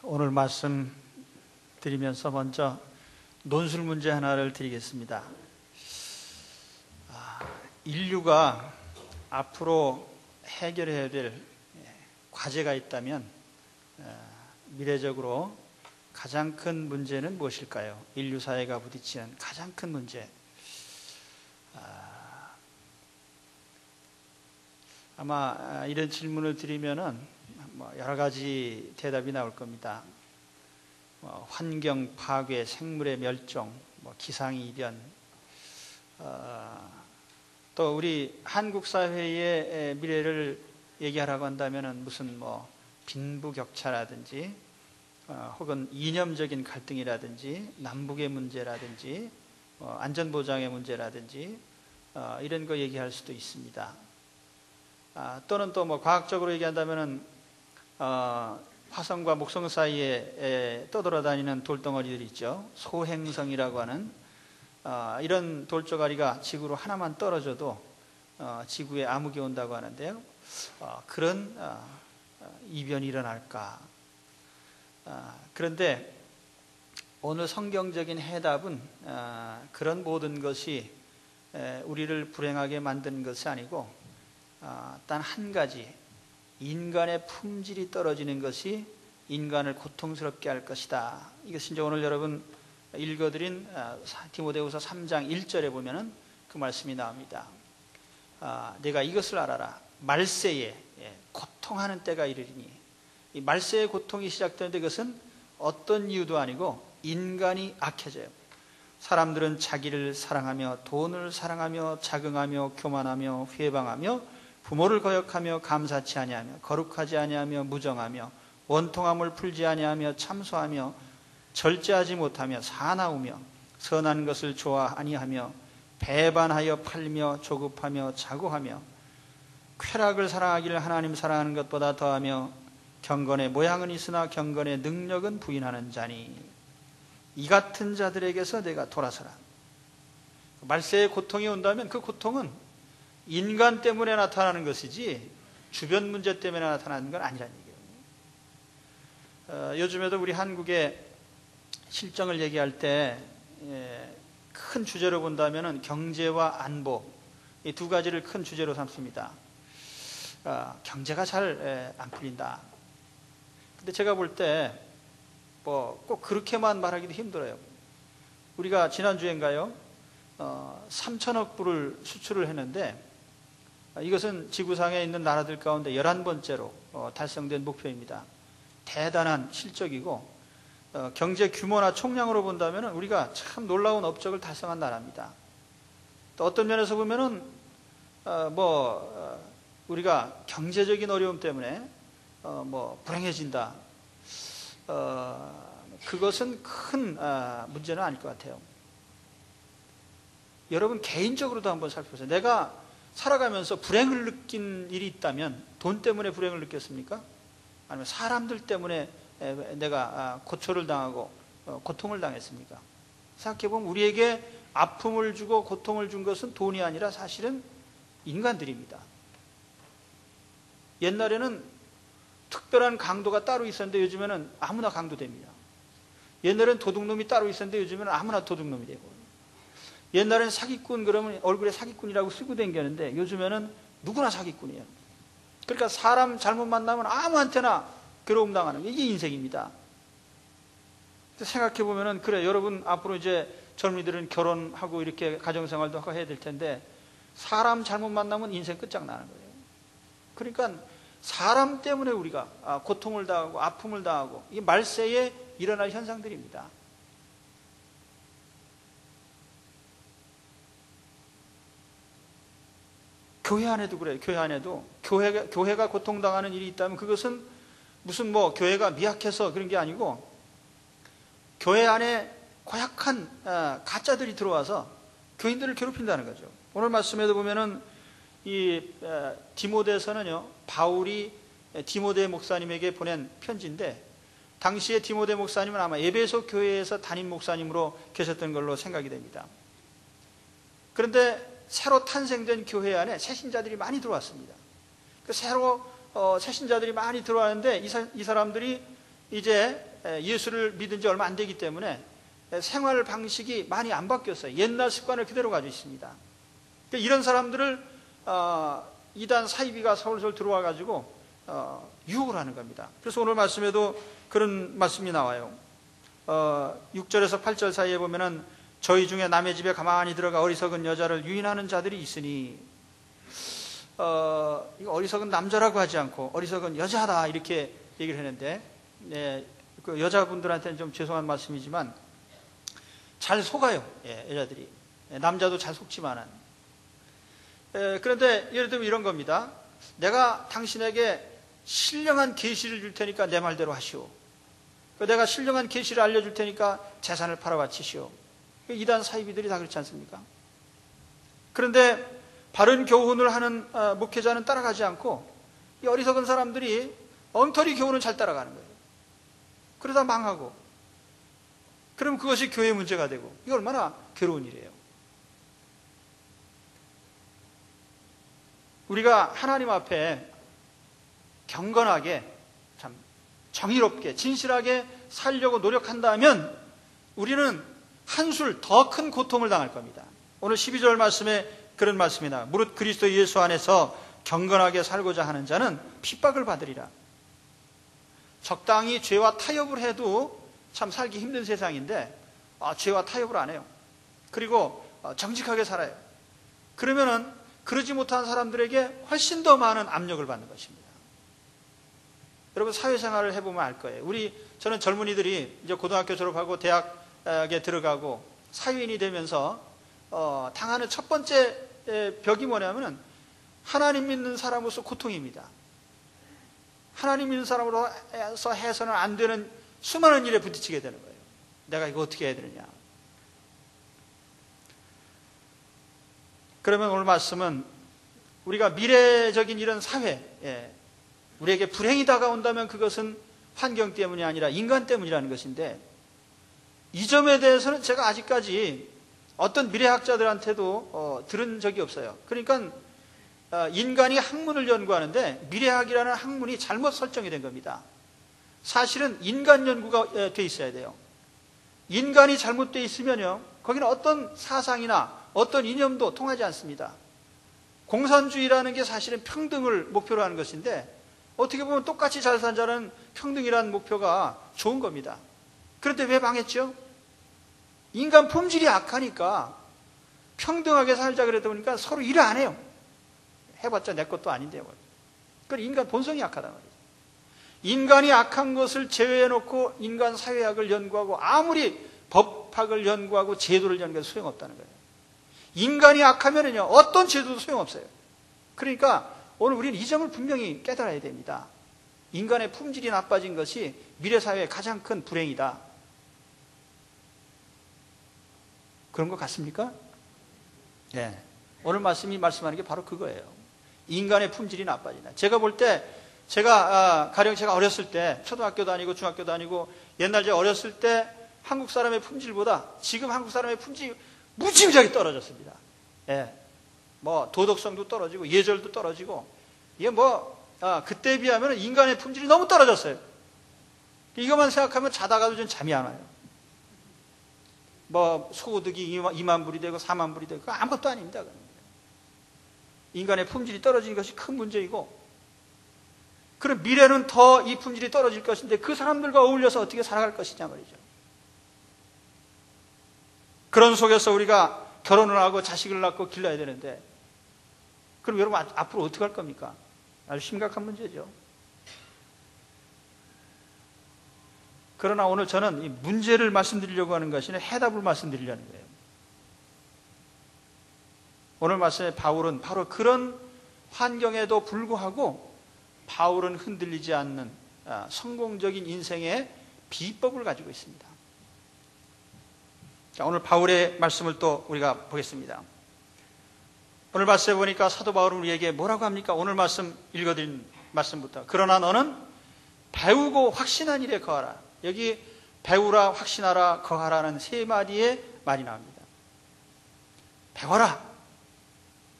오늘 말씀 드리면서 먼저 논술 문제 하나를 드리겠습니다. 인류가 앞으로 해결해야 될 과제가 있다면 미래적으로 가장 큰 문제는 무엇일까요? 인류 사회가 부딪히는 가장 큰 문제. 아마 이런 질문을 드리면은 여러 가지 대답이 나올 겁니다. 환경 파괴, 생물의 멸종, 기상이변, 또 우리 한국 사회의 미래를 얘기하라고 한다면은 무슨 빈부격차라든지, 혹은 이념적인 갈등이라든지, 남북의 문제라든지, 안전보장의 문제라든지, 이런 거 얘기할 수도 있습니다. 또는 또 과학적으로 얘기한다면은 화성과 목성 사이에 떠돌아다니는 돌덩어리들이 있죠. 소행성이라고 하는 이런 돌조가리가 지구로 하나만 떨어져도 지구에 암흑이 온다고 하는데요. 그런 이변이 일어날까? 그런데 오늘 성경적인 해답은 그런 모든 것이 우리를 불행하게 만드는 것이 아니고 단 한 가지, 인간의 품질이 떨어지는 것이 인간을 고통스럽게 할 것이다. 이것이 이제 오늘 여러분 읽어드린 디모데후서 3장 1절에 보면은 그 말씀이 나옵니다. 내가 이것을 알아라. 말세에 고통하는 때가 이르리니. 이 말세의 고통이 시작되는데 그것은 어떤 이유도 아니고 인간이 악해져요. 사람들은 자기를 사랑하며 돈을 사랑하며 자긍하며 교만하며 회방하며 부모를 거역하며 감사치 아니하며 거룩하지 아니하며 무정하며 원통함을 풀지 아니하며 참소하며 절제하지 못하며 사나우며 선한 것을 좋아 아니하며 배반하여 팔며 조급하며 자고하며 쾌락을 사랑하기를 하나님 사랑하는 것보다 더하며 경건의 모양은 있으나 경건의 능력은 부인하는 자니 이 같은 자들에게서 내가 돌아서라. 말세의 고통이 온다면 그 고통은 인간 때문에 나타나는 것이지 주변 문제 때문에 나타나는 건 아니라는 얘기예요. 요즘에도 우리 한국의 실정을 얘기할 때 큰 주제로 본다면 경제와 안보, 이 두 가지를 큰 주제로 삼습니다. 경제가 잘 안 풀린다. 근데 제가 볼 때 꼭 그렇게만 말하기도 힘들어요. 우리가 지난주엔가요? 3천억 불을 수출을 했는데 이것은 지구상에 있는 나라들 가운데 11번째로 달성된 목표입니다. 대단한 실적이고 경제 규모나 총량으로 본다면 우리가 참 놀라운 업적을 달성한 나라입니다. 또 어떤 면에서 보면은 우리가 경제적인 어려움 때문에 불행해진다. 그것은 큰 문제는 아닐 것 같아요. 여러분 개인적으로도 한번 살펴보세요. 내가 살아가면서 불행을 느낀 일이 있다면 돈 때문에 불행을 느꼈습니까? 아니면 사람들 때문에 내가 고초를 당하고 고통을 당했습니까? 생각해보면 우리에게 아픔을 주고 고통을 준 것은 돈이 아니라 사실은 인간들입니다. 옛날에는 특별한 강도가 따로 있었는데 요즘에는 아무나 강도됩니다. 옛날에는 도둑놈이 따로 있었는데 요즘에는 아무나 도둑놈이 되고, 옛날에는 사기꾼 그러면 얼굴에 사기꾼이라고 쓰고 다녔는데 요즘에는 누구나 사기꾼이에요. 그러니까 사람 잘못 만나면 아무한테나 괴로움 당하는 게 이게 인생입니다. 생각해 보면은 그래, 여러분 앞으로 이제 젊은이들은 결혼하고 이렇게 가정생활도 하고 해야 될 텐데 사람 잘못 만나면 인생 끝장나는 거예요. 그러니까 사람 때문에 우리가 고통을 당하고 아픔을 당하고 이게 말세에 일어날 현상들입니다. 교회 안에도 그래요. 교회 안에도 교회가 고통당하는 일이 있다면 그것은 무슨 교회가 미약해서 그런 게 아니고 교회 안에 고약한 가짜들이 들어와서 교인들을 괴롭힌다는 거죠. 오늘 말씀에도 보면은 이 디모데서는요, 바울이 디모데 목사님에게 보낸 편지인데 당시에 디모데 목사님은 아마 에베소 교회에서 담임 목사님으로 계셨던 걸로 생각이 됩니다. 그런데 새로 탄생된 교회 안에 새신자들이 많이 들어왔습니다. 새로 새신자들이 많이 들어왔는데 이 사람들이 이제 예수를 믿은 지 얼마 안 되기 때문에 생활 방식이 많이 안 바뀌었어요. 옛날 습관을 그대로 가지고 있습니다. 이런 사람들을 이단 사이비가 서울서울 들어와 가지고 유혹을 하는 겁니다. 그래서 오늘 말씀에도 그런 말씀이 나와요. 6절에서 8절 사이에 보면은 저희 중에 남의 집에 가만히 들어가 어리석은 여자를 유인하는 자들이 있으니, 이거 어리석은 남자라고 하지 않고 어리석은 여자다 이렇게 얘기를 했는데, 그 여자분들한테는 좀 죄송한 말씀이지만 잘 속아요. 여자들이. 남자도 잘 속지만은. 그런데 예를 들면 이런 겁니다. 내가 당신에게 신령한 계시를 줄 테니까 내 말대로 하시오. 내가 신령한 계시를 알려줄 테니까 재산을 팔아 바치시오. 이단 사이비들이 다 그렇지 않습니까? 그런데 바른 교훈을 하는 목회자는 따라가지 않고 이 어리석은 사람들이 엉터리 교훈을 잘 따라가는 거예요. 그러다 망하고, 그럼 그것이 교회의 문제가 되고, 이게 얼마나 괴로운 일이에요. 우리가 하나님 앞에 경건하게, 참 정의롭게, 진실하게 살려고 노력한다면 우리는 한술 더 큰 고통을 당할 겁니다. 오늘 12절 말씀에 그런 말씀이 나와요. 무릇 그리스도 예수 안에서 경건하게 살고자 하는 자는 핍박을 받으리라. 적당히 죄와 타협을 해도 참 살기 힘든 세상인데 죄와 타협을 안 해요. 그리고 정직하게 살아요. 그러면은 그러지 못한 사람들에게 훨씬 더 많은 압력을 받는 것입니다. 여러분 사회생활을 해보면 알 거예요. 저는 젊은이들이 이제 고등학교 졸업하고 대학에 들어가고 사회인이 되면서 당하는 첫 번째 벽이 뭐냐면은 하나님 믿는 사람으로서 고통입니다. 하나님 믿는 사람으로서 해서는 안 되는 수많은 일에 부딪히게 되는 거예요. 내가 이거 어떻게 해야 되느냐. 그러면 오늘 말씀은 우리가 미래적인 이런 사회, 우리에게 불행이 다가온다면 그것은 환경 때문이 아니라 인간 때문이라는 것인데, 이 점에 대해서는 제가 아직까지 어떤 미래학자들한테도 들은 적이 없어요. 그러니까 인간이 학문을 연구하는데 미래학이라는 학문이 잘못 설정이 된 겁니다. 사실은 인간 연구가 돼 있어야 돼요. 인간이 잘못되어 있으면요, 거기는 어떤 사상이나 어떤 이념도 통하지 않습니다. 공산주의라는 게 사실은 평등을 목표로 하는 것인데, 어떻게 보면 똑같이 잘 산 자는 평등이라는 목표가 좋은 겁니다. 그런데 왜 망했죠? 인간 품질이 악하니까 평등하게 살자 그러다 보니까 서로 일을 안 해요. 해봤자 내 것도 아닌데요. 그러니까 인간 본성이 악하단 말이죠. 인간이 악한 것을 제외해놓고 인간 사회학을 연구하고 아무리 법학을 연구하고 제도를 연구해도 소용없다는 거예요. 인간이 악하면은요, 어떤 제도도 소용없어요. 그러니까 오늘 우리는 이 점을 분명히 깨달아야 됩니다. 인간의 품질이 나빠진 것이 미래사회의 가장 큰 불행이다. 그런 것 같습니까? 네. 오늘 말씀이 말씀하는 게 바로 그거예요. 인간의 품질이 나빠진다. 제가 볼 때, 가령 제가 어렸을 때, 초등학교 다니고 중학교 다니고, 옛날 제가 어렸을 때 한국 사람의 품질보다 지금 한국 사람의 품질이 무지무지하게 떨어졌습니다. 예. 도덕성도 떨어지고, 예절도 떨어지고, 이게 그때에 비하면 인간의 품질이 너무 떨어졌어요. 이것만 생각하면 자다가도 좀 잠이 안 와요. 소득이 2만 불이 되고 4만 불이 되고, 그거 아무것도 아닙니다. 인간의 품질이 떨어지는 것이 큰 문제이고, 그럼 미래는 더 이 품질이 떨어질 것인데 그 사람들과 어울려서 어떻게 살아갈 것이냐 말이죠. 그런 속에서 우리가 결혼을 하고 자식을 낳고 길러야 되는데, 그럼 여러분 앞으로 어떻게 할 겁니까? 아주 심각한 문제죠. 그러나 오늘 저는 이 문제를 말씀드리려고 하는 것이 아니라 해답을 말씀드리려는 거예요. 오늘 말씀에 바울은 바로 그런 환경에도 불구하고 바울은 흔들리지 않는 성공적인 인생의 비법을 가지고 있습니다. 자, 오늘 바울의 말씀을 또 우리가 보겠습니다. 오늘 말씀에 보니까 사도 바울은 우리에게 뭐라고 합니까? 오늘 말씀 읽어드린 말씀부터. 그러나 너는 배우고 확신한 일에 거하라. 여기 배우라, 확신하라, 거하라는 세 마디의 말이 나옵니다. 배워라,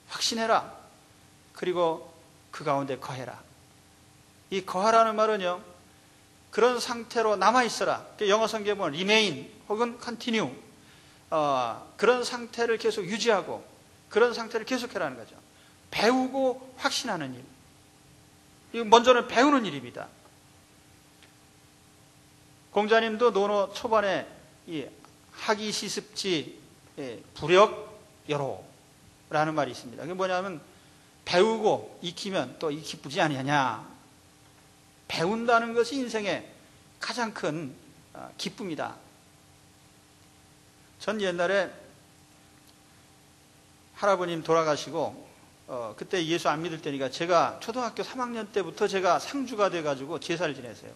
확신해라, 그리고 그 가운데 거해라. 이 거하라는 말은요, 그런 상태로 남아있어라. 영어 성경에 보면 remain 혹은 continue, 그런 상태를 계속 유지하고 그런 상태를 계속해라는 거죠. 배우고 확신하는 일. 이거 먼저는 배우는 일입니다. 공자님도 논어 초반에 이 학이 시습지 불역여로라는 말이 있습니다. 그게 뭐냐면 배우고 익히면 또 기쁘지 아니하냐. 배운다는 것이 인생의 가장 큰 기쁨이다. 전 옛날에 할아버님 돌아가시고 그때 예수 안 믿을 때니까 제가 초등학교 3학년 때부터 제가 상주가 돼가지고 제사를 지냈어요.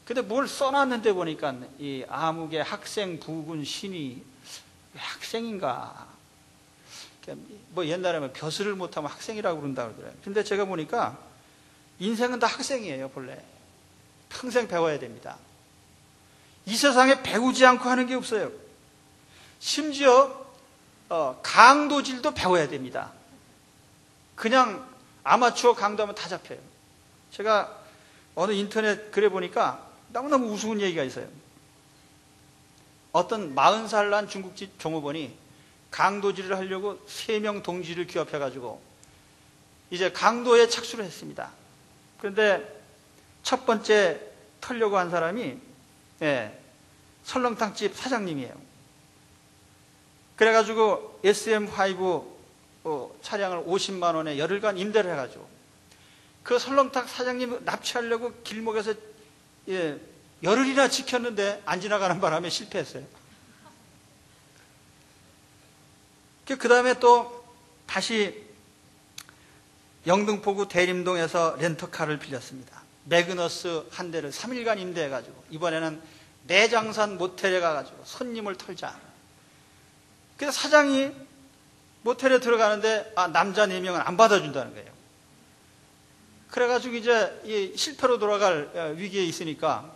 근데 뭘 써놨는데 보니까 이 아무개 학생 부군 신이 학생인가? 뭐 옛날에 벼슬을 못하면 학생이라고 그런다고 그러더라고요. 근데 제가 보니까 인생은 다 학생이에요, 본래. 평생 배워야 됩니다. 이 세상에 배우지 않고 하는 게 없어요. 심지어 강도질도 배워야 됩니다. 그냥 아마추어 강도하면 다 잡혀요. 제가 어느 인터넷 글에 보니까 너무너무 우스운 얘기가 있어요. 어떤 40살 난 중국집 종업원이 강도질을 하려고 3명 동지를 기업해가지고 이제 강도에 착수를 했습니다. 그런데 첫 번째 털려고 한 사람이 설렁탕집 사장님이에요. 그래가지고 SM5 차량을 50만 원에 열흘간 임대를 해가지고 그 설렁탕 사장님 납치하려고 길목에서 열흘이나 지켰는데 안 지나가는 바람에 실패했어요. 그 다음에 또 다시 영등포구 대림동에서 렌터카를 빌렸습니다. 매그너스 한 대를 3일간 임대해가지고 이번에는 내장산 모텔에 가가지고 손님을 털자. 그래서 사장이 모텔에 들어가는데 남자 4명은 안 받아준다는 거예요. 그래가지고 이제 이 실패로 돌아갈 위기에 있으니까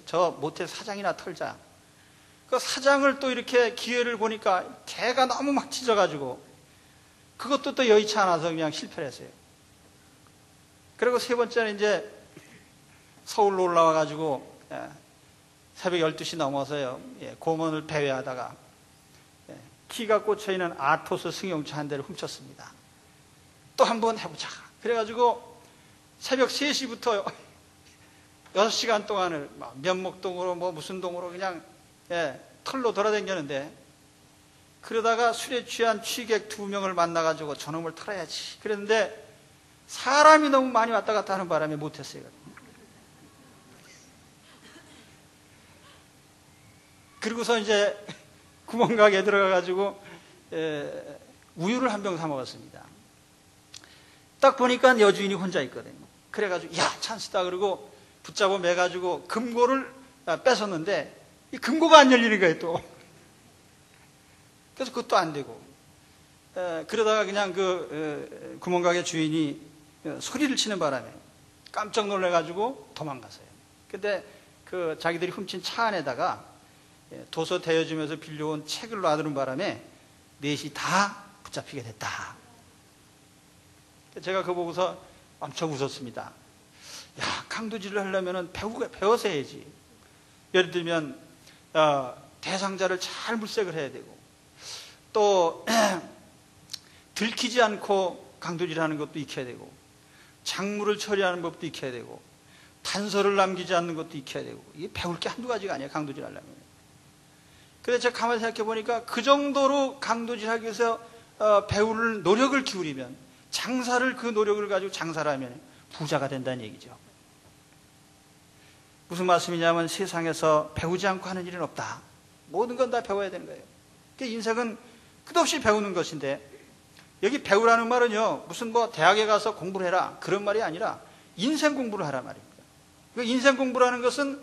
저 모텔 사장이나 털자. 그 사장을 또 이렇게 기회를 보니까 개가 너무 막 짖어가지고 그것도 또 여의치 않아서 그냥 실패를 했어요. 그리고 세 번째는 이제 서울로 올라와가지고 새벽 12시 넘어서요. 공원을 배회하다가 키가 꽂혀있는 아토스 승용차 한 대를 훔쳤습니다. 또 한번 해보자. 그래가지고 새벽 3시부터 6시간 동안을 면목동으로 뭐 무슨 동으로 그냥 털로 돌아다녔는데 그러다가 술에 취한 취객 2명을 만나가지고 저놈을 털어야지. 그랬는데 사람이 너무 많이 왔다 갔다 하는 바람에 못했어요. 그리고서 이제 구멍가게에 들어가가지고 우유를 한 병 사 먹었습니다. 딱 보니까 여주인이 혼자 있거든요. 그래가지고 야 찬스다 그러고 붙잡아 매가지고 금고를 뺏었는데 이 금고가 안 열리는 거예요 또. 그래서 그것도 안 되고 그러다가 그냥 그 구멍가게 주인이 소리를 치는 바람에 깜짝 놀라가지고 도망갔어요. 근데 그 자기들이 훔친 차 안에다가 도서 대여주면서 빌려온 책을 놔두는 바람에 넷이 다 붙잡히게 됐다. 제가 그거 보고서 엄청 웃었습니다. 야, 강도질을 하려면 배워서 해야지. 예를 들면 대상자를 잘 물색을 해야 되고 또 들키지 않고 강도질하는 것도 익혀야 되고 작물을 처리하는 법도 익혀야 되고 단서를 남기지 않는 것도 익혀야 되고 이게 배울 게 한두 가지가 아니에요. 강도질 하려면. 그래서 제가 가만히 생각해 보니까 그 정도로 강도질하기 위해서 배울 노력을 기울이면 장사를 그 노력을 가지고 장사를 하면 부자가 된다는 얘기죠. 무슨 말씀이냐면 세상에서 배우지 않고 하는 일은 없다. 모든 건 다 배워야 되는 거예요. 그러니까 인생은 끝없이 배우는 것인데 여기 배우라는 말은요 무슨 뭐 대학에 가서 공부를 해라 그런 말이 아니라 인생 공부를 하라 말입니다. 그러니까 인생 공부라는 것은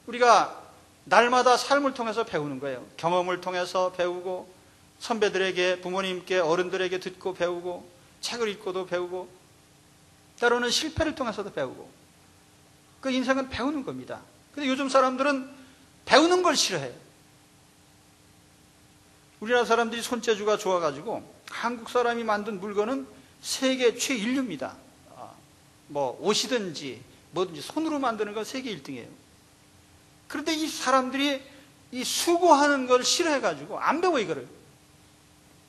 우리가 날마다 삶을 통해서 배우는 거예요. 경험을 통해서 배우고 선배들에게 부모님께 어른들에게 듣고 배우고 책을 읽고도 배우고 때로는 실패를 통해서도 배우고 그 인생은 배우는 겁니다. 근데 요즘 사람들은 배우는 걸 싫어해요. 우리나라 사람들이 손재주가 좋아가지고 한국 사람이 만든 물건은 세계 최인류입니다. 뭐 옷이든지 뭐든지 손으로 만드는 건 세계 1등이에요. 그런데 이 사람들이 이 수고하는 걸 싫어해가지고 안 배워 이거를.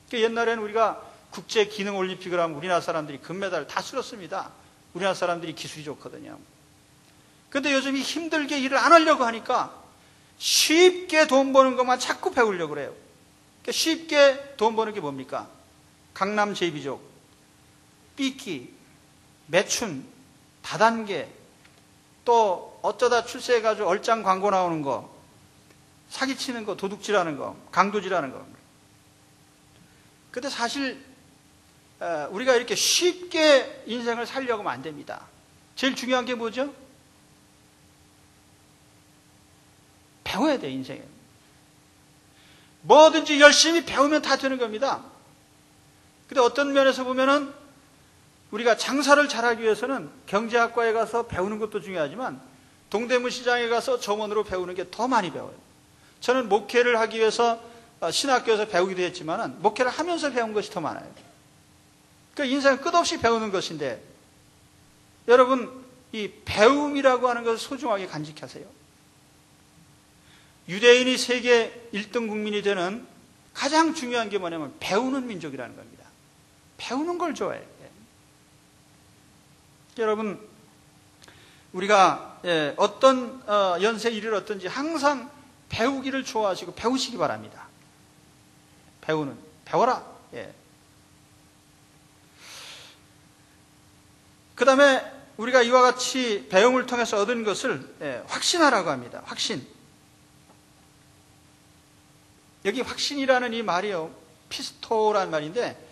그러니까 옛날에는 우리가 국제 기능 올림픽을 하면 우리나라 사람들이 금메달을 다 쓸었습니다. 우리나라 사람들이 기술이 좋거든요. 그런데 요즘 이 힘들게 일을 안 하려고 하니까 쉽게 돈 버는 것만 자꾸 배우려고 그래요. 그러니까 쉽게 돈 버는 게 뭡니까? 강남 제비족, 삐끼, 매춘, 다단계, 또 어쩌다 출세해가지고 얼짱 광고 나오는 거, 사기치는 거, 도둑질하는 거, 강도질하는 거. 근데 사실 우리가 이렇게 쉽게 인생을 살려고 하면 안 됩니다. 제일 중요한 게 뭐죠? 배워야 돼요, 인생에. 뭐든지 열심히 배우면 다 되는 겁니다. 근데 어떤 면에서 보면은 우리가 장사를 잘하기 위해서는 경제학과에 가서 배우는 것도 중요하지만 동대문 시장에 가서 점원으로 배우는 게 더 많이 배워요. 저는 목회를 하기 위해서 신학교에서 배우기도 했지만 목회를 하면서 배운 것이 더 많아요. 그러니까 인생은 끝없이 배우는 것인데 여러분 이 배움이라고 하는 것을 소중하게 간직하세요. 유대인이 세계 1등 국민이 되는 가장 중요한 게 뭐냐면 배우는 민족이라는 겁니다. 배우는 걸 좋아해요. 여러분 우리가 어떤 연세에 이르렀든지 항상 배우기를 좋아하시고 배우시기 바랍니다. 배워라. 그 다음에 우리가 이와 같이 배움을 통해서 얻은 것을 확신하라고 합니다. 확신. 여기 확신이라는 이 말이요, 피스토라는 말인데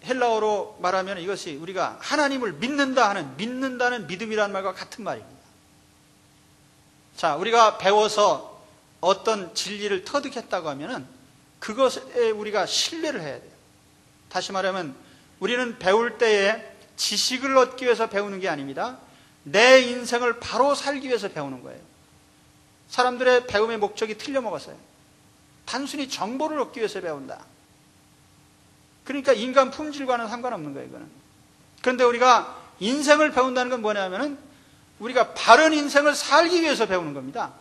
헬라어로 말하면 이것이 우리가 하나님을 믿는다는 믿음이라는 말과 같은 말입니다. 자, 우리가 배워서 어떤 진리를 터득했다고 하면은 그것에 우리가 신뢰를 해야 돼요. 다시 말하면 우리는 배울 때에 지식을 얻기 위해서 배우는 게 아닙니다. 내 인생을 바로 살기 위해서 배우는 거예요. 사람들의 배움의 목적이 틀려먹었어요. 단순히 정보를 얻기 위해서 배운다. 그러니까 인간 품질과는 상관없는 거예요, 이거는. 그런데 우리가 인생을 배운다는 건 뭐냐면은 우리가 바른 인생을 살기 위해서 배우는 겁니다.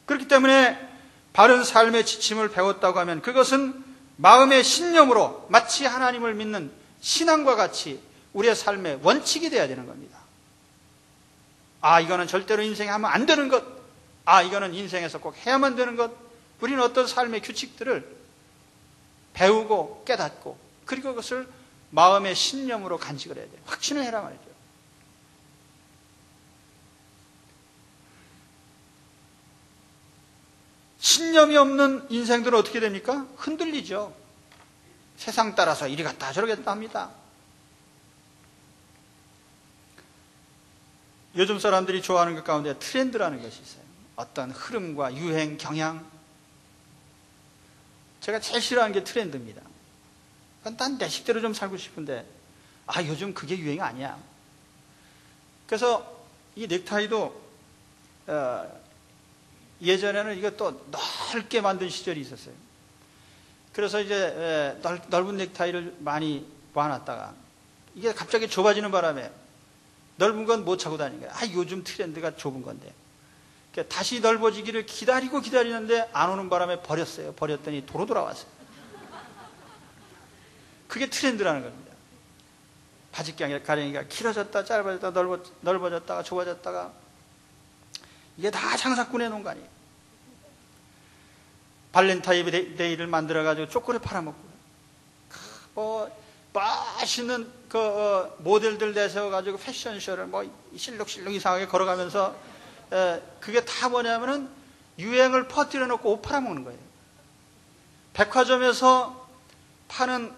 그렇기 때문에 바른 삶의 지침을 배웠다고 하면 그것은 마음의 신념으로 마치 하나님을 믿는 신앙과 같이 우리의 삶의 원칙이 되어야 되는 겁니다. 아, 이거는 절대로 인생에 하면 안 되는 것. 아, 이거는 인생에서 꼭 해야만 되는 것. 우리는 어떤 삶의 규칙들을 배우고 깨닫고 그리고 그것을 마음의 신념으로 간직을 해야 돼요. 확신을 해라 말이죠. 신념이 없는 인생들은 어떻게 됩니까? 흔들리죠. 세상 따라서 이리 갔다 저리 갔다 합니다. 요즘 사람들이 좋아하는 것 가운데 트렌드라는 것이 있어요. 어떤 흐름과 유행, 경향. 제가 제일 싫어하는 게 트렌드입니다. 난 내 식대로 좀 살고 싶은데 요즘 그게 유행이 아니야. 그래서 이 넥타이도 예전에는 이것도 넓게 만든 시절이 있었어요. 그래서 이제 넓은 넥타이를 많이 모아놨다가 이게 갑자기 좁아지는 바람에 넓은 건 못 차고 다니는 거예요. 요즘 트렌드가 좁은 건데. 그러니까 다시 넓어지기를 기다리는데 안 오는 바람에 버렸어요. 버렸더니 도로 돌아왔어요. 그게 트렌드라는 겁니다. 바지 가랭이가 길어졌다 짧아졌다 넓어졌다가 좁아졌다가 이게 다 장사꾼의 농간이에요. 발렌타인데이를 만들어가지고 초콜릿 팔아먹고 맛있는 모델들 내세워가지고 패션쇼를 실룩실룩 이상하게 걸어가면서 그게 다 뭐냐면은 유행을 퍼뜨려 놓고 옷 팔아먹는 거예요. 백화점에서 파는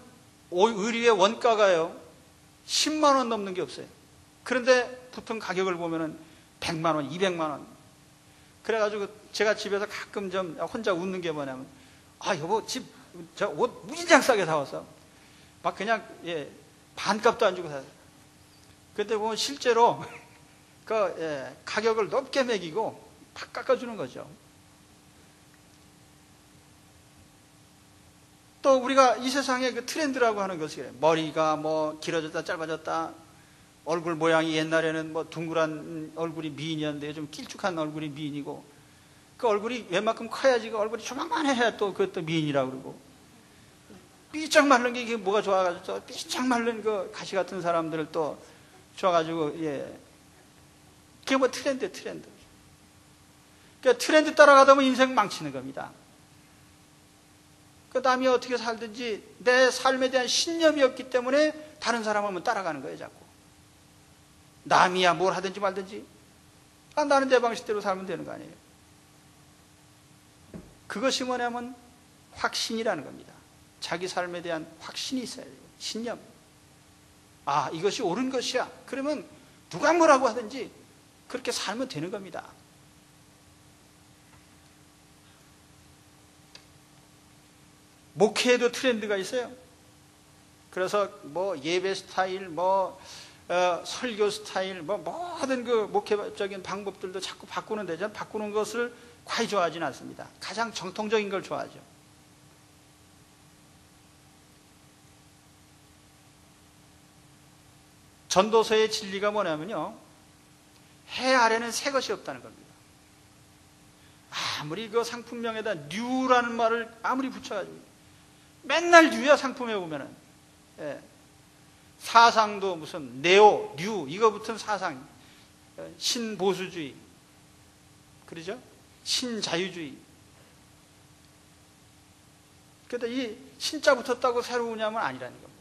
의류의 원가가요 10만 원 넘는 게 없어요. 그런데 보통 가격을 보면은 100만 원, 200만 원. 그래가지고 제가 집에서 가끔 좀 혼자 웃는 게 뭐냐면 여보 저 옷 무진장 싸게 사와서 막 그냥 반값도 안 주고 사요. 그때 보면 실제로 가격을 높게 매기고 팍 깎아주는 거죠. 또 우리가 이 세상의 그 트렌드라고 하는 것이 머리가 길어졌다 짧아졌다 얼굴 모양이 옛날에는 뭐 둥그란 얼굴이 미인이었는데 요즘 길쭉한 얼굴이 미인이고, 그 얼굴이 웬만큼 커야지 그 얼굴이 조만해야 또 그것도 미인이라고 그러고, 삐쩍 마른 게 이게 뭐가 좋아가지고 삐쩍 마른 그 가시 같은 사람들을 또 좋아가지고, 예, 그게 뭐 트렌드. 그러니까 트렌드 따라가다 보면 인생 망치는 겁니다. 그 남이 어떻게 살든지 내 삶에 대한 신념이 없기 때문에 다른 사람을 따라가는 거예요, 자꾸. 남이야 뭘 하든지 말든지, 나는 내 방식대로 살면 되는 거 아니에요. 그것이 뭐냐면 확신이라는 겁니다. 자기 삶에 대한 확신이 있어야 돼요. 신념. 아, 이것이 옳은 것이야. 그러면 누가 뭐라고 하든지 그렇게 살면 되는 겁니다. 목회에도 트렌드가 있어요. 그래서 뭐 예배 스타일, 설교 스타일, 모든 그 목회적인 방법들도 자꾸 바꾸는데, 저는 바꾸는 것을 과히 좋아하지는 않습니다. 가장 정통적인 걸 좋아하죠. 전도서의 진리가 뭐냐면요, 해 아래는 새 것이 없다는 겁니다. 아무리 그 상품명에다 뉴라는 말을 아무리 붙여가지고 맨날 뉴야, 상품에 보면은. 예. 사상도 무슨 네오, 뉴 이거 붙은 사상, 신보수주의, 그러죠? 신자유주의. 그런데 이 신자 붙었다고 새로우냐면 아니라는 겁니다.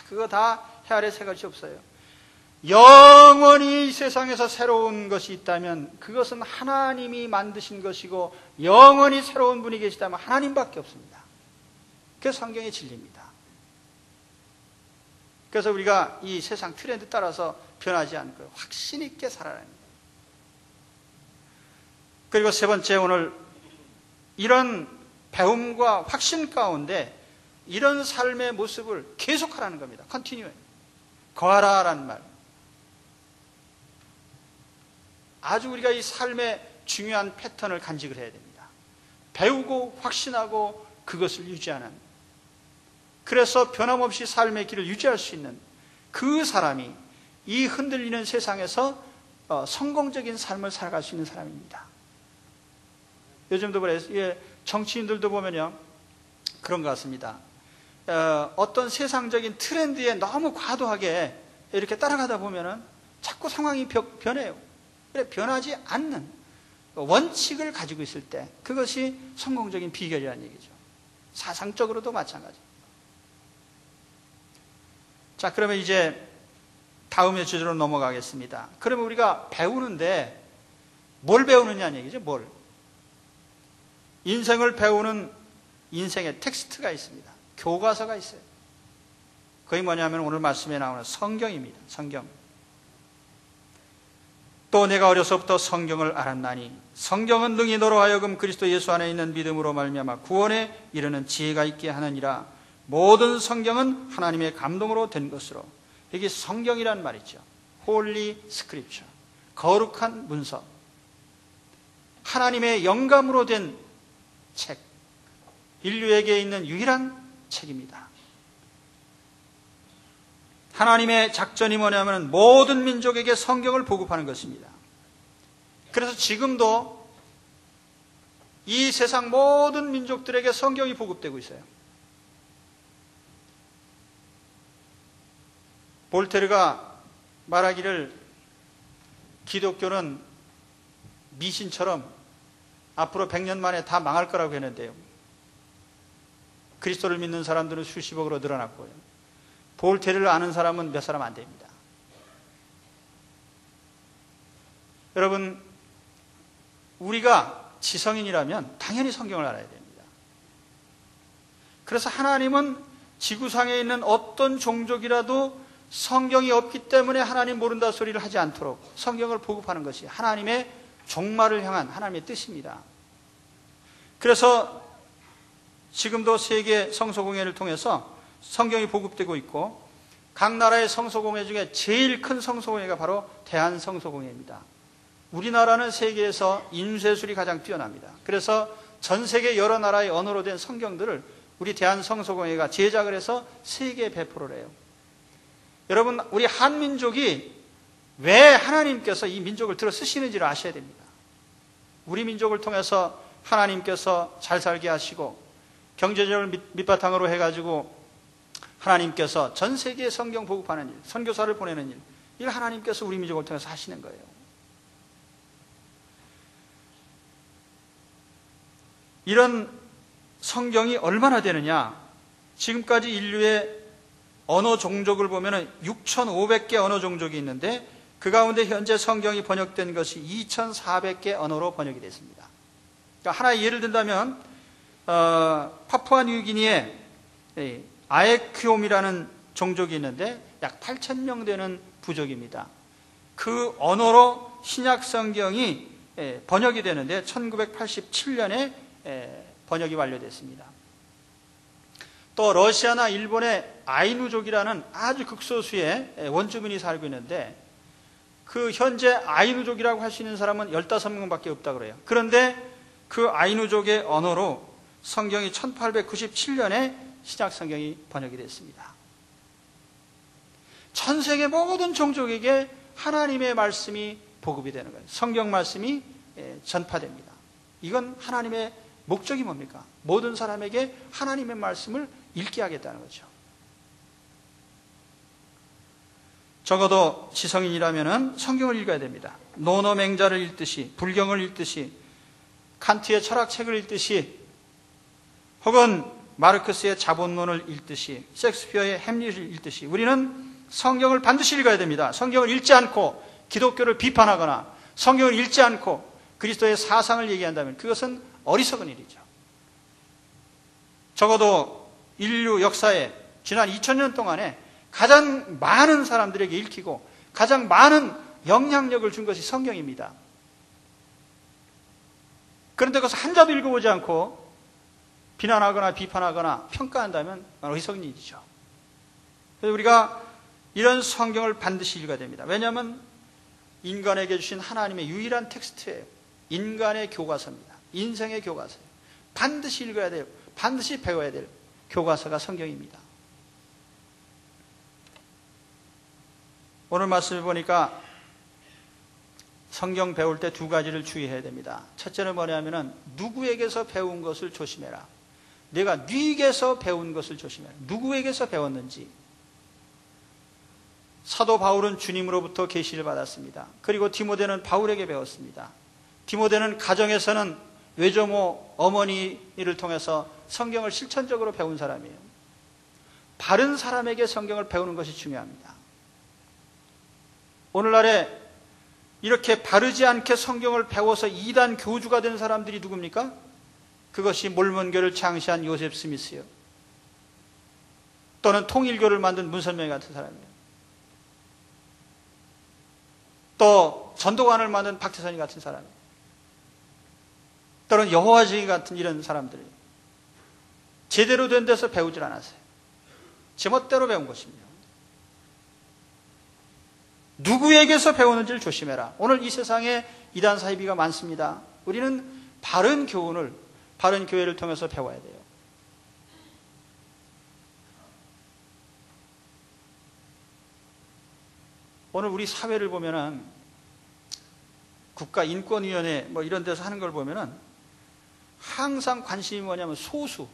그거 다 해 아래 새 것이 없어요. 영원히 이 세상에서 새로운 것이 있다면 그것은 하나님이 만드신 것이고, 영원히 새로운 분이 계시다면 하나님밖에 없습니다. 그게 성경의 진리입니다. 그래서 우리가 이 세상 트렌드 따라서 변하지 않고 확신 있게 살아야 합니다. 그리고 세 번째, 오늘 이런 배움과 확신 가운데 이런 삶의 모습을 계속하라는 겁니다. 컨티뉴. 거하라라는 말. 아주 우리가 이 삶의 중요한 패턴을 간직을 해야 됩니다. 배우고 확신하고 그것을 유지하는, 그래서 변함없이 삶의 길을 유지할 수 있는 그 사람이 이 흔들리는 세상에서 성공적인 삶을 살아갈 수 있는 사람입니다. 요즘도 그래요. 예, 정치인들도 보면요, 그런 것 같습니다. 어떤 세상적인 트렌드에 너무 과도하게 이렇게 따라가다 보면은 자꾸 상황이 변해요. 그래, 변하지 않는 원칙을 가지고 있을 때 그것이 성공적인 비결이라는 얘기죠. 사상적으로도 마찬가지. 자, 그러면 이제 다음의 주제로 넘어가겠습니다. 그러면 우리가 배우는데 뭘 배우느냐는 얘기죠. 뭘? 인생을 배우는 인생의 텍스트가 있습니다. 교과서가 있어요. 그게 뭐냐면 오늘 말씀에 나오는 성경입니다. 성경. 또 내가 어려서부터 성경을 알았나니 성경은 능히 너로 하여금 그리스도 예수 안에 있는 믿음으로 말미암아 구원에 이르는 지혜가 있게 하느니라. 모든 성경은 하나님의 감동으로 된 것으로. 여기 성경이라는 말이죠. Holy Scripture. 거룩한 문서. 하나님의 영감으로 된 책. 인류에게 있는 유일한 책입니다. 하나님의 작전이 뭐냐면 모든 민족에게 성경을 보급하는 것입니다. 그래서 지금도 이 세상 모든 민족들에게 성경이 보급되고 있어요. 볼테르가 말하기를 기독교는 미신처럼 앞으로 100년 만에 다 망할 거라고 했는데요. 그리스도를 믿는 사람들은 수십억으로 늘어났고요. 볼테르를 아는 사람은 몇 사람 안 됩니다. 여러분, 우리가 지성인이라면 당연히 성경을 알아야 됩니다. 그래서 하나님은 지구상에 있는 어떤 종족이라도 성경이 없기 때문에 하나님 모른다 소리를 하지 않도록 성경을 보급하는 것이 하나님의 종말을 향한 하나님의 뜻입니다. 그래서 지금도 세계 성소공회를 통해서 성경이 보급되고 있고, 각 나라의 성소공회 중에 제일 큰 성소공회가 바로 대한성소공회입니다. 우리나라는 세계에서 인쇄술이 가장 뛰어납니다. 그래서 전 세계 여러 나라의 언어로 된 성경들을 우리 대한성소공회가 제작을 해서 세계에 배포를 해요. 여러분, 우리 한민족이 왜 하나님께서 이 민족을 들어 쓰시는지를 아셔야 됩니다. 우리 민족을 통해서 하나님께서 잘 살게 하시고 경제적을 밑바탕으로 해가지고 하나님께서 전 세계에 성경 보급하는 일, 선교사를 보내는 일, 이걸 하나님께서 우리 민족을 통해서 하시는 거예요. 이런 성경이 얼마나 되느냐? 지금까지 인류의 언어 종족을 보면 6,500개 언어 종족이 있는데 그 가운데 현재 성경이 번역된 것이 2,400개 언어로 번역이 됐습니다. 그러니까 하나의 예를 든다면 파푸아 뉴기니에 아에큐옴이라는 종족이 있는데 약 8,000명 되는 부족입니다. 그 언어로 신약 성경이 번역이 되는데 1987년에 번역이 완료됐습니다. 또 러시아나 일본의 아이누족이라는 아주 극소수의 원주민이 살고 있는데 그 현재 아이누족이라고 할 수 있는 사람은 15명밖에 없다고 그래요. 그런데 그 아이누족의 언어로 성경이 1897년에 신약 성경이 번역이 됐습니다. 전 세계 모든 종족에게 하나님의 말씀이 보급이 되는 거예요. 성경 말씀이 전파됩니다. 이건 하나님의 목적이 뭡니까? 모든 사람에게 하나님의 말씀을 읽게 하겠다는 거죠. 적어도 지성인이라면 성경을 읽어야 됩니다. 노노 맹자를 읽듯이, 불경을 읽듯이, 칸트의 철학책을 읽듯이, 혹은 마르크스의 자본론을 읽듯이, 셰익스피어의 햄릿을 읽듯이 우리는 성경을 반드시 읽어야 됩니다. 성경을 읽지 않고 기독교를 비판하거나 성경을 읽지 않고 그리스도의 사상을 얘기한다면 그것은 어리석은 일이죠. 적어도 인류 역사에 지난 2000년 동안에 가장 많은 사람들에게 읽히고 가장 많은 영향력을 준 것이 성경입니다. 그런데 그것을 한 자도 읽어보지 않고 비난하거나 비판하거나 평가한다면 어리석은 일이죠. 그래서 우리가 이런 성경을 반드시 읽어야 됩니다. 왜냐하면 인간에게 주신 하나님의 유일한 텍스트예요. 인간의 교과서입니다. 인생의 교과서예요. 반드시 읽어야 돼요. 반드시 배워야 될 교과서가 성경입니다. 오늘 말씀을 보니까 성경 배울 때 두 가지를 주의해야 됩니다. 첫째는 뭐냐면은 누구에게서 배운 것을 조심해라. 내가 네게서 배운 것을 조심해라. 누구에게서 배웠는지. 사도 바울은 주님으로부터 계시를 받았습니다. 그리고 디모데는 바울에게 배웠습니다. 디모데는 가정에서는 외조모 어머니를 통해서 성경을 실천적으로 배운 사람이에요. 바른 사람에게 성경을 배우는 것이 중요합니다. 오늘날에 이렇게 바르지 않게 성경을 배워서 이단 교주가 된 사람들이 누굽니까? 그것이 몰몬교를 창시한 요셉 스미스요. 또는 통일교를 만든 문선명 같은 사람이에요. 또 전도관을 만든 박태선이 같은 사람이에요. 또는 여호와 증인 같은 이런 사람들이 제대로 된 데서 배우질 않았어요. 제멋대로 배운 것입니다. 누구에게서 배우는지를 조심해라. 오늘 이 세상에 이단 사이비가 많습니다. 우리는 바른 교훈을, 바른 교회를 통해서 배워야 돼요. 오늘 우리 사회를 보면은 국가인권위원회 뭐 이런 데서 하는 걸 보면은 항상 관심이 뭐냐면 소수,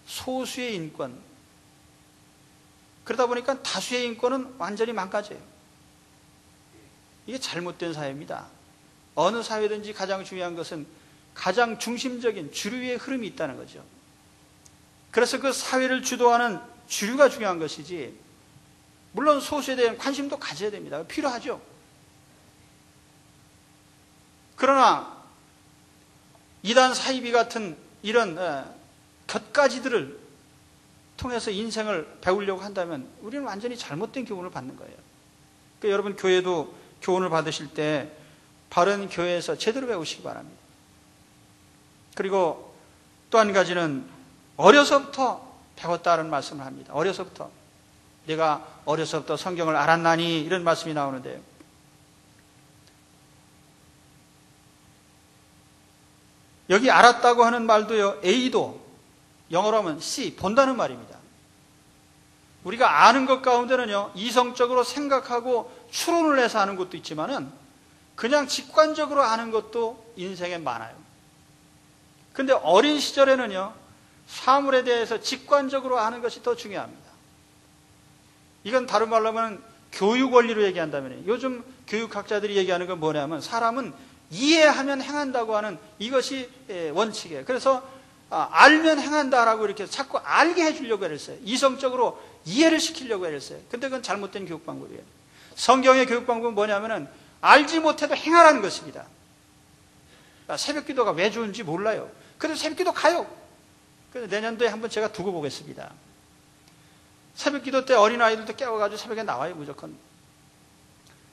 소수의 인권. 그러다 보니까 다수의 인권은 완전히 망가져요. 이게 잘못된 사회입니다. 어느 사회든지 가장 중요한 것은 가장 중심적인 주류의 흐름이 있다는 거죠. 그래서 그 사회를 주도하는 주류가 중요한 것이지, 물론 소수에 대한 관심도 가져야 됩니다. 필요하죠. 그러나 이단 사이비 같은 이런 곁가지들을 통해서 인생을 배우려고 한다면 우리는 완전히 잘못된 교훈을 받는 거예요. 그러니까 여러분 교회도 교훈을 받으실 때 바른 교회에서 제대로 배우시기 바랍니다. 그리고 또 한 가지는 어려서부터 배웠다는 말씀을 합니다. 어려서부터. 내가 어려서부터 성경을 알았나니 이런 말씀이 나오는데요. 여기 알았다고 하는 말도요, A도 영어로 하면 C, 본다는 말입니다. 우리가 아는 것 가운데는요, 이성적으로 생각하고 추론을 해서 아는 것도 있지만은 그냥 직관적으로 아는 것도 인생에 많아요. 근데 어린 시절에는요, 사물에 대해서 직관적으로 아는 것이 더 중요합니다. 이건 다른 말로 하면 교육 원리로 얘기한다면, 요즘 교육학자들이 얘기하는 건 뭐냐면, 사람은 이해하면 행한다고 하는 이것이 원칙이에요. 그래서 알면 행한다라고 이렇게 자꾸 알게 해주려고 했어요. 이성적으로 이해를 시키려고 했어요. 근데 그건 잘못된 교육 방법이에요. 성경의 교육 방법은 뭐냐면은 알지 못해도 행하라는 것입니다. 새벽 기도가 왜 좋은지 몰라요. 그래서 새벽 기도 가요. 그래서 내년도에 한번 제가 두고 보겠습니다. 새벽 기도 때 어린아이들도 깨워가지고 새벽에 나와요, 무조건.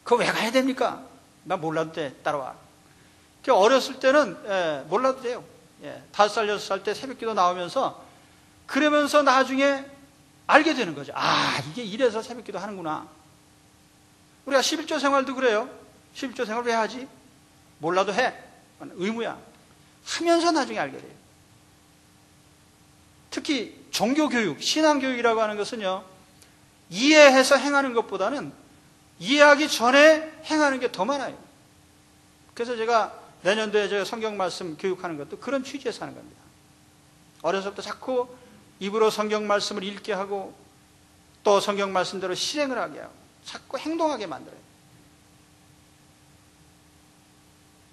그거 왜 가야 됩니까? 나 몰라도 돼, 따라와. 어렸을 때는 몰라도 돼요. 5살, 6살 때 새벽 기도 나오면서 그러면서 나중에 알게 되는 거죠. 아, 이게 이래서 새벽 기도 하는구나. 우리가 11조 생활도 그래요. 11조 생활 왜 하지? 몰라도 해. 의무야. 하면서 나중에 알게 돼요. 특히 종교교육, 신앙교육이라고 하는 것은요, 이해해서 행하는 것보다는 이해하기 전에 행하는 게 더 많아요. 그래서 제가 내년도에 제가 성경 말씀 교육하는 것도 그런 취지에서 하는 겁니다. 어려서부터 자꾸 입으로 성경 말씀을 읽게 하고 또 성경 말씀대로 실행을 하게 하고 자꾸 행동하게 만들어요.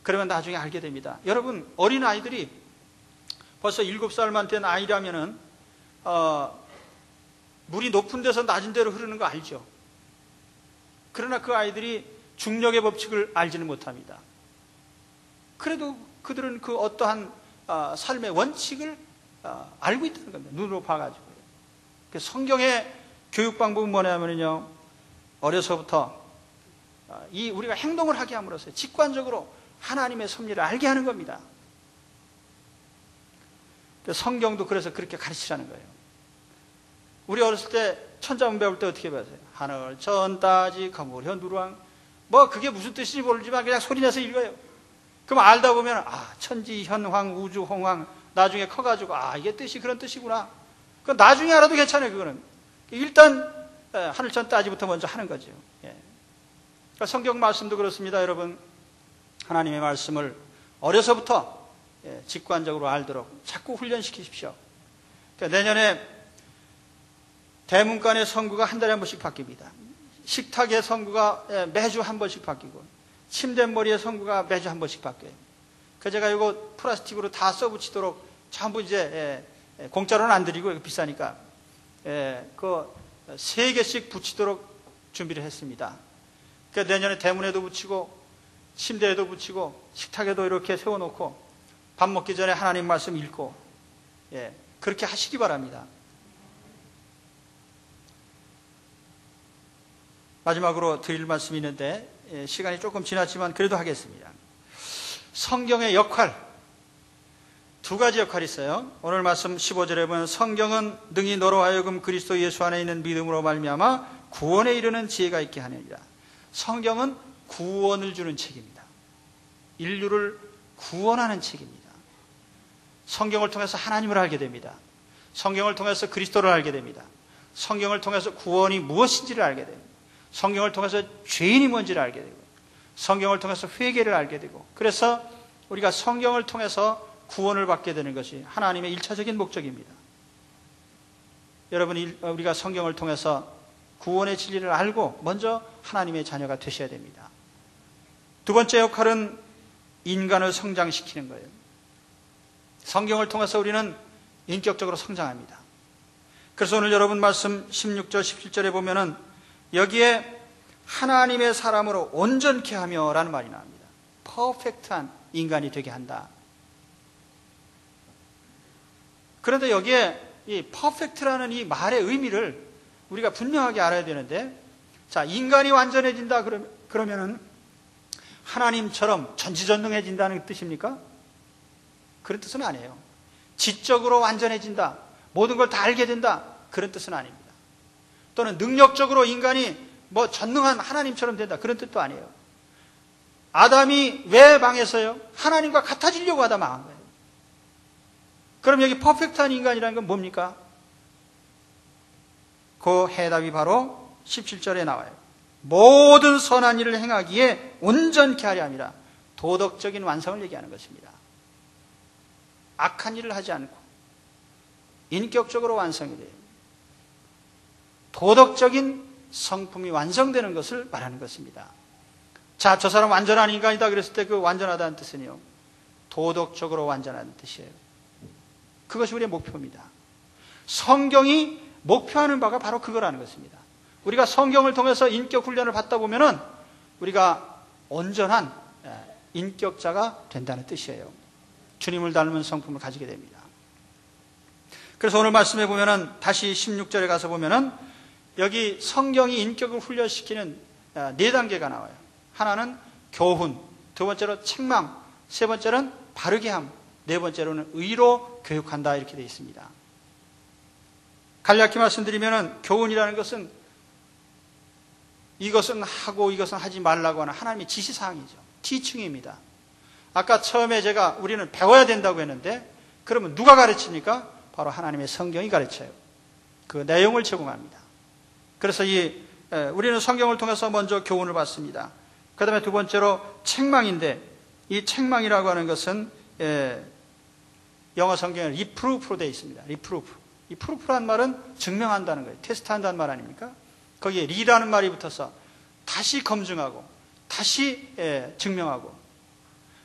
그러면 나중에 알게 됩니다. 여러분, 어린아이들이 벌써 7살만 된 아이라면은 물이 높은 데서 낮은 데로 흐르는 거 알죠? 그러나 그 아이들이 중력의 법칙을 알지는 못합니다. 그래도 그들은 그 어떠한 삶의 원칙을 알고 있다는 겁니다. 눈으로 봐가지고. 성경의 교육 방법은 뭐냐면요, 어려서부터 우리가 행동을 하게 함으로써 직관적으로 하나님의 섭리를 알게 하는 겁니다. 성경도 그래서 그렇게 가르치라는 거예요. 우리 어렸을 때 천자문 배울 때 어떻게 배웠어요? 하늘, 전, 따지, 거무려, 누르왕. 뭐 그게 무슨 뜻인지 모르지만 그냥 소리내서 읽어요. 그럼 알다 보면 천지, 현황, 우주, 홍황, 나중에 커가지고 이게 뜻이 그런 뜻이구나. 그 나중에 알아도 괜찮아요. 그거는 일단 하늘, 전, 따지부터 먼저 하는 거죠. 그러니까 성경 말씀도 그렇습니다. 여러분, 하나님의 말씀을 어려서부터 직관적으로 알도록 자꾸 훈련시키십시오. 그러니까 내년에 대문간의 성구가 한 달에 한 번씩 바뀝니다. 식탁의 성구가 매주 한 번씩 바뀌고 침대머리의 성구가 매주 한 번씩 바뀌어요. 그래서 제가 이거 플라스틱으로 다 써붙이도록 전부 이제 공짜로는 안 드리고 비싸니까 그 3개씩 붙이도록 준비를 했습니다. 그러니까 내년에 대문에도 붙이고 침대에도 붙이고 식탁에도 이렇게 세워놓고 밥 먹기 전에 하나님 말씀 읽고 그렇게 하시기 바랍니다. 마지막으로 드릴 말씀이 있는데 시간이 조금 지났지만 그래도 하겠습니다. 성경의 역할, 2가지 역할이 있어요. 오늘 말씀 15절에 보면 성경은 능히 너로 하여금 그리스도 예수 안에 있는 믿음으로 말미암아 구원에 이르는 지혜가 있게 하느니라. 성경은 구원을 주는 책입니다. 인류를 구원하는 책입니다. 성경을 통해서 하나님을 알게 됩니다. 성경을 통해서 그리스도를 알게 됩니다. 성경을 통해서 구원이 무엇인지를 알게 됩니다. 성경을 통해서 죄인이 뭔지를 알게 되고 성경을 통해서 회개를 알게 되고 그래서 우리가 성경을 통해서 구원을 받게 되는 것이 하나님의 1차적인 목적입니다. 여러분, 우리가 성경을 통해서 구원의 진리를 알고 먼저 하나님의 자녀가 되셔야 됩니다. 2번째 역할은 인간을 성장시키는 거예요. 성경을 통해서 우리는 인격적으로 성장합니다. 그래서 오늘 여러분 말씀 16절 17절에 보면은 여기에 하나님의 사람으로 온전케 하며 라는 말이 나옵니다. 퍼펙트한 인간이 되게 한다. 그런데 여기에 이 퍼펙트라는 이 말의 의미를 우리가 분명하게 알아야 되는데, 자, 인간이 완전해진다 그러면은 하나님처럼 전지전능해진다는 뜻입니까? 그런 뜻은 아니에요. 지적으로 완전해진다, 모든 걸 다 알게 된다, 그런 뜻은 아닙니다. 또는 능력적으로 인간이 뭐 전능한 하나님처럼 된다, 그런 뜻도 아니에요. 아담이 왜 망했어요? 하나님과 같아지려고 하다 망한 거예요. 그럼 여기 퍼펙트한 인간이라는 건 뭡니까? 그 해답이 바로 17절에 나와요. 모든 선한 일을 행하기에 온전케 하려 함이라. 도덕적인 완성을 얘기하는 것입니다. 악한 일을 하지 않고 인격적으로 완성이 돼요. 도덕적인 성품이 완성되는 것을 말하는 것입니다. 자, 저 사람 완전한 인간이다 그랬을 때 그 완전하다는 뜻은요, 도덕적으로 완전한 뜻이에요. 그것이 우리의 목표입니다. 성경이 목표하는 바가 바로 그거라는 것입니다. 우리가 성경을 통해서 인격 훈련을 받다 보면은 우리가 온전한 인격자가 된다는 뜻이에요. 주님을 닮은 성품을 가지게 됩니다. 그래서 오늘 말씀해 보면은 다시 16절에 가서 보면은 여기 성경이 인격을 훈련시키는 4단계가 나와요. 하나는 교훈, 두 번째로 책망, 세 번째는 바르게 함, 네 번째로는 의로 교육한다 이렇게 되어 있습니다. 간략히 말씀드리면은 교훈이라는 것은 이것은 하고 이것은 하지 말라고 하는 하나님의 지시사항이죠. 티칭입니다. 아까 처음에 제가 우리는 배워야 된다고 했는데 그러면 누가 가르칩니까? 바로 하나님의 성경이 가르쳐요. 그 내용을 제공합니다. 그래서 우리는 성경을 통해서 먼저 교훈을 받습니다. 그 다음에 두 번째로 책망인데 이 책망이라고 하는 것은 영어 성경에 리프루프로 되어 있습니다. 리프루프. 이 프루프란 말은 증명한다는 거예요. 테스트한다는 말 아닙니까? 거기에 리라는 말이 붙어서 다시 검증하고 다시 증명하고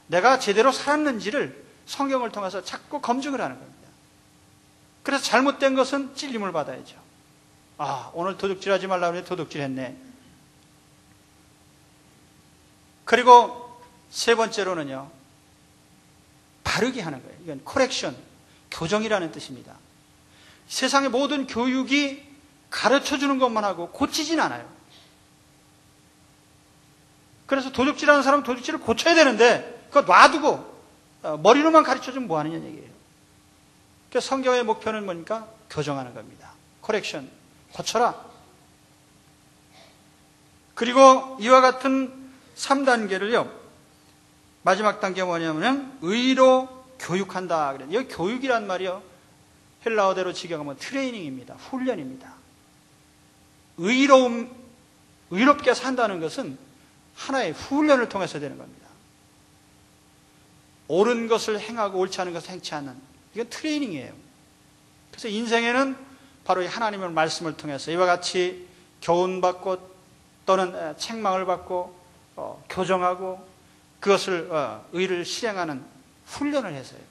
내가 제대로 살았는지를 성경을 통해서 자꾸 검증을 하는 겁니다. 그래서 잘못된 것은 찔림을 받아야죠. 아, 오늘 도둑질하지 말라고 했는데 도둑질했네. 그리고 세 번째로는요, 바르게 하는 거예요. 이건 코렉션, 교정이라는 뜻입니다. 세상의 모든 교육이 가르쳐주는 것만 하고 고치진 않아요. 그래서 도둑질하는 사람은 도둑질을 고쳐야 되는데 그거 놔두고 머리로만 가르쳐주면 뭐 하느냐는 얘기예요. 그래서 성경의 목표는 뭡니까? 교정하는 겁니다. 코렉션, 고쳐라. 그리고 이와 같은 3단계를요, 마지막 단계가 뭐냐면 의로 교육한다. 이 교육이란 말이요, 헬라어대로 직역하면 트레이닝입니다. 훈련입니다. 의롭게 산다는 것은 하나의 훈련을 통해서 되는 겁니다. 옳은 것을 행하고 옳지 않은 것을 행치 않는, 이건 트레이닝이에요. 그래서 인생에는 바로 이 하나님의 말씀을 통해서 이와 같이 교훈받고 또는 책망을 받고 교정하고 그것을 의를 실행하는 훈련을 해서요.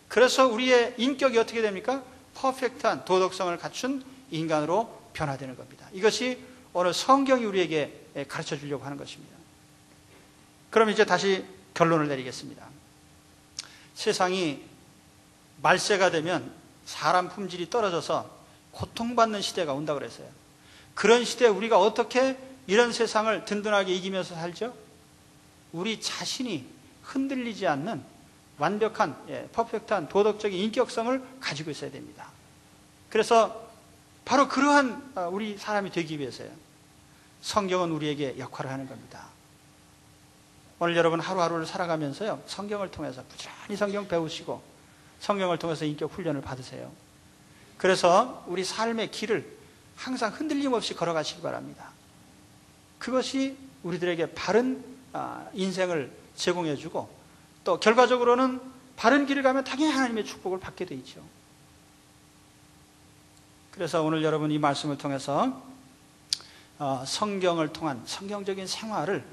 그래서 우리의 인격이 어떻게 됩니까? 퍼펙트한 도덕성을 갖춘 인간으로 변화되는 겁니다. 이것이 오늘 성경이 우리에게 가르쳐 주려고 하는 것입니다. 그럼 이제 다시 결론을 내리겠습니다. 세상이 말세가 되면 사람 품질이 떨어져서 고통받는 시대가 온다고 그랬어요. 그런 시대에 우리가 어떻게 이런 세상을 든든하게 이기면서 살죠? 우리 자신이 흔들리지 않는 완벽한, 퍼펙트한 도덕적인 인격성을 가지고 있어야 됩니다. 그래서 바로 그러한 우리 사람이 되기 위해서요, 성경은 우리에게 역할을 하는 겁니다. 오늘 여러분 하루하루를 살아가면서요, 성경을 통해서 부지런히 성경 배우시고 성경을 통해서 인격 훈련을 받으세요. 그래서 우리 삶의 길을 항상 흔들림 없이 걸어가시기 바랍니다. 그것이 우리들에게 바른 인생을 제공해주고 또 결과적으로는 바른 길을 가면 당연히 하나님의 축복을 받게 돼 있죠. 그래서 오늘 여러분 이 말씀을 통해서 성경을 통한 성경적인 생활을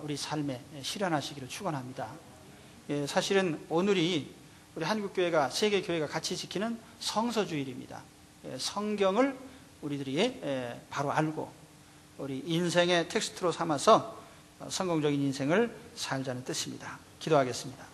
우리 삶에 실현하시기를 축원합니다. 사실은 오늘이 우리 한국교회가 세계교회가 같이 지키는 성서주일입니다. 성경을 우리들이 바로 알고 우리 인생의 텍스트로 삼아서 성공적인 인생을 살자는 뜻입니다. 기도하겠습니다.